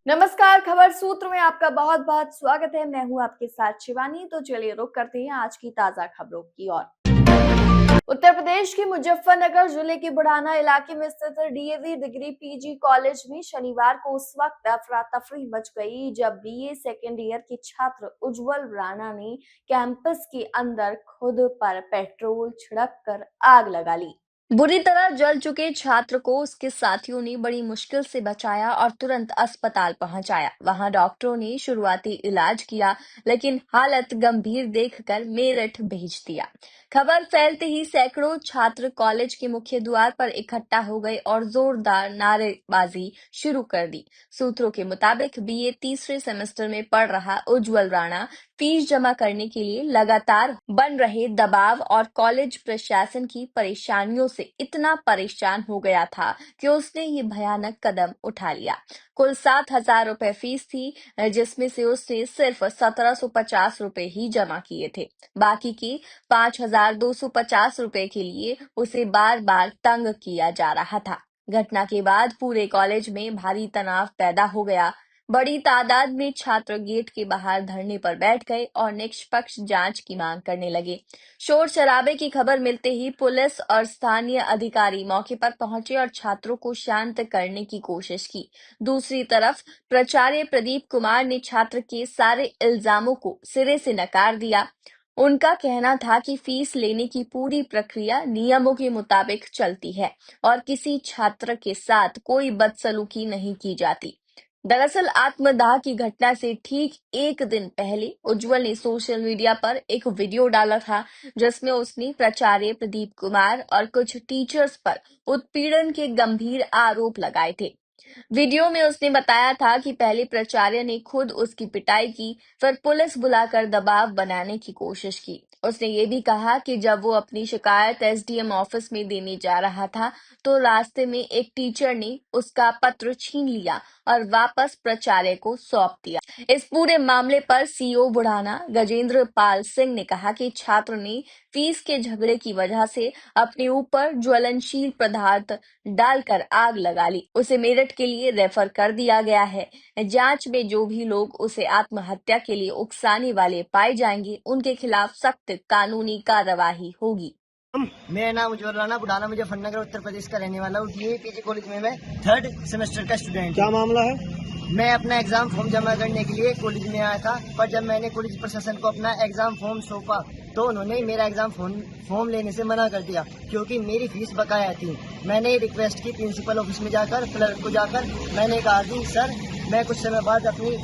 नमस्कार, खबर सूत्र में आपका बहुत बहुत स्वागत है। मैं हूं आपके साथ शिवानी। तो चलिए रुक करते हैं आज की ताजा खबरों की ओर। उत्तर प्रदेश के मुजफ्फरनगर जिले के बुढ़ाना इलाके में स्थित डीएवी डिग्री पीजी कॉलेज में शनिवार को उस वक्त अफरा तफरी मच गई जब बीए सेकेंड ईयर के छात्र उज्जवल राणा ने कैंपस के अंदर खुद पर पेट्रोल छिड़क कर आग लगा ली। बुरी तरह जल चुके छात्र को उसके साथियों ने बड़ी मुश्किल से बचाया और तुरंत अस्पताल पहुंचाया। वहां डॉक्टरों ने शुरुआती इलाज किया, लेकिन हालत गंभीर देखकर मेरठ भेज दिया। खबर फैलते ही सैकड़ों छात्र कॉलेज के मुख्य द्वार पर इकट्ठा हो गए और जोरदार नारेबाजी शुरू कर दी। सूत्रों के मुताबिक बीए तीसरे सेमेस्टर में पढ़ रहा उज्जवल राणा फीस जमा करने के लिए लगातार बन रहे दबाव और कॉलेज प्रशासन की परेशानियों से इतना परेशान हो गया था कि उसने ये भयानक कदम उठा लिया। कुल 7,000 रुपए फीस थी, जिसमें से उसने सिर्फ 1,750 रुपए ही जमा किए थे। बाकी के 5,250 रुपए के लिए उसे बार बार तंग किया जा रहा था। घटना के बाद पूरे कॉलेज में भारी तनाव पैदा हो गया। बड़ी तादाद में छात्र गेट के बाहर धरने पर बैठ गए और निष्पक्ष जांच की मांग करने लगे। शोर शराबे की खबर मिलते ही पुलिस और स्थानीय अधिकारी मौके पर पहुंचे और छात्रों को शांत करने की कोशिश की। दूसरी तरफ प्राचार्य प्रदीप कुमार ने छात्र के सारे इल्जामों को सिरे से नकार दिया। उनका कहना था कि फीस लेने की पूरी प्रक्रिया नियमों के मुताबिक चलती है और किसी छात्र के साथ कोई बदसलूकी नहीं की जाती। दरअसल आत्मदाह की घटना से ठीक एक दिन पहले उज्जवल ने सोशल मीडिया पर एक वीडियो डाला था, जिसमें उसने प्राचार्य प्रदीप कुमार और कुछ टीचर्स पर उत्पीड़न के गंभीर आरोप लगाए थे। वीडियो में उसने बताया था कि पहले प्राचार्य ने खुद उसकी पिटाई की, फिर पुलिस बुलाकर दबाव बनाने की कोशिश की। उसने ये भी कहा कि जब वो अपनी शिकायत एसडीएम ऑफिस में देने जा रहा था, तो रास्ते में एक टीचर ने उसका पत्र छीन लिया और वापस प्राचार्य को सौंप दिया। इस पूरे मामले पर सीओ बुढ़ाना गजेंद्र पाल सिंह ने कहा कि छात्र ने फीस के झगड़े की वजह से अपने ऊपर ज्वलनशील पदार्थ डालकर आग लगा ली। उसे मेरठ के लिए रेफर कर दिया गया है। जांच में जो भी लोग उसे आत्महत्या के लिए उकसाने वाले पाए जाएंगे, उनके खिलाफ सख्त कानूनी कार्यवाही होगी। मेरा नाम उज्जवल राणा, बुढ़ाना मुजफ्फरनगर उत्तर प्रदेश का रहने वाला हूँ। डीएवी पीजी कॉलेज में मैं 3rd सेमेस्टर का स्टूडेंट। क्या मामला है? मैं अपना एग्जाम फॉर्म जमा करने के लिए कॉलेज में आया था, पर जब मैंने कॉलेज प्रशासन को अपना एग्जाम फॉर्म सौंपा तो उन्होंने मेरा एग्जाम फॉर्म लेने से मना कर दिया, क्योंकि मेरी फीस बकाया थी। मैंने रिक्वेस्ट की प्रिंसिपल ऑफिस में जाकर, क्लर्क को जाकर मैंने कहा कि सर, मैं कुछ समय बाद अपनी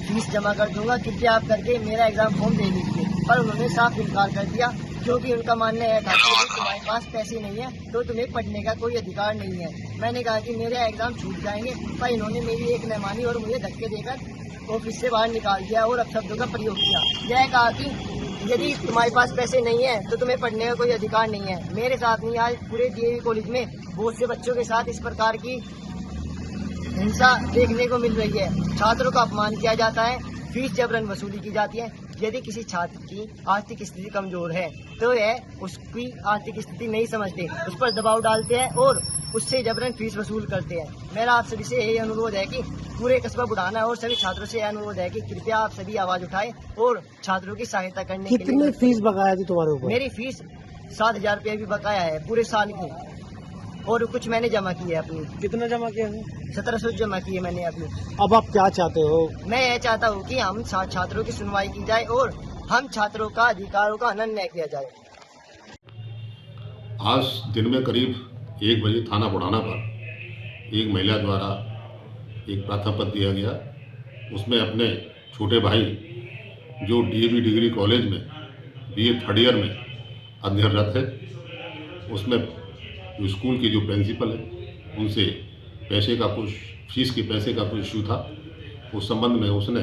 फीस जमा कर दूंगा, कृपया आप करके मेरा एग्जाम फॉर्म दे दीजिए। पर उन्होंने साफ इनकार कर दिया, क्योंकि उनका मानना यह था कि यदि तुम्हारे पास पैसे नहीं है तो तुम्हें पढ़ने का कोई अधिकार नहीं है। मैंने कहा कि मेरे एग्जाम छूट जाएंगे, पर इन्होंने मेरी एक न मानी और मुझे धक्के देकर ऑफिस से बाहर निकाल दिया और अपशब्दों का प्रयोग किया। यह कहा कि यदि तुम्हारे पास पैसे नहीं है तो तुम्हें पढ़ने का कोई अधिकार नहीं है। मेरे साथ नहीं, आज पूरे डीएवी कॉलेज में बहुत से बच्चों के साथ इस प्रकार की हिंसा देखने को मिल रही है। छात्रों का अपमान किया जाता है, फीस जबरन वसूली की जाती है। यदि किसी छात्र की आर्थिक स्थिति कमजोर है तो यह उसकी आर्थिक स्थिति नहीं समझते, उस पर दबाव डालते हैं और उससे जबरन फीस वसूल करते हैं। मेरा आप सभी से यही अनुरोध है कि पूरे कस्बा बुढ़ाना और सभी छात्रों से यह अनुरोध है कि कृपया आप सभी आवाज उठाएं और छात्रों की सहायता करने के लिए। कितनी फीस बकाया थी तुम्हारे ऊपर? मेरी फीस 7,000 रुपये भी बकाया है पूरे साल की, और कुछ मैंने जमा की है अपनी। कितना जमा किया है? 1700 जमा की है मैंने अपनी। अब आप क्या चाहते हो? मैं यह चाहता हूँ कि हम छात्रों की सुनवाई की जाए और हम छात्रों का अधिकारों का हनन न किया जाए। आज दिन में करीब 1 बजे थाना बुढ़ाना पर एक महिला द्वारा एक प्रार्थना पत्र दिया गया। उसमें अपने छोटे भाई जो डीएवी डिग्री कॉलेज में बीए 3rd ईयर में अध्ययनरत है, उसमें जो स्कूल की जो प्रिंसिपल है उनसे पैसे का कुछ फीस के पैसे का कुछ इशू था। उस संबंध में उसने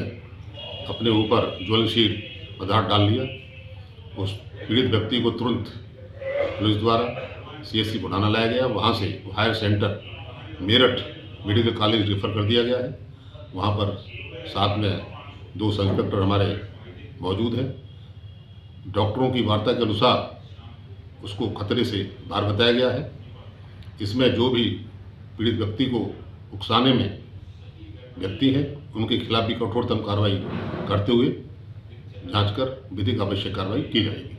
अपने ऊपर ज्वलनशील पदार्थ डाल लिया। उस पीड़ित व्यक्ति को तुरंत पुलिस द्वारा सीएससी बुढ़ाना लाया गया। वहाँ से higher centre Meerut medical college refer कर दिया गया है। वहाँ पर साथ में 2 सब इंस्पेक्टर हमारे मौजूद हैं। डॉक्टरों की वार्ता के अनुसार उसको खतरे से बाहर बताया गया है। इसमें जो भी पीड़ित व्यक्ति को उकसाने में व्यक्ति हैं उनके खिलाफ भी कठोरतम कार्रवाई करते हुए जांच कर विधिक आवश्यक कार्रवाई की जाएगी।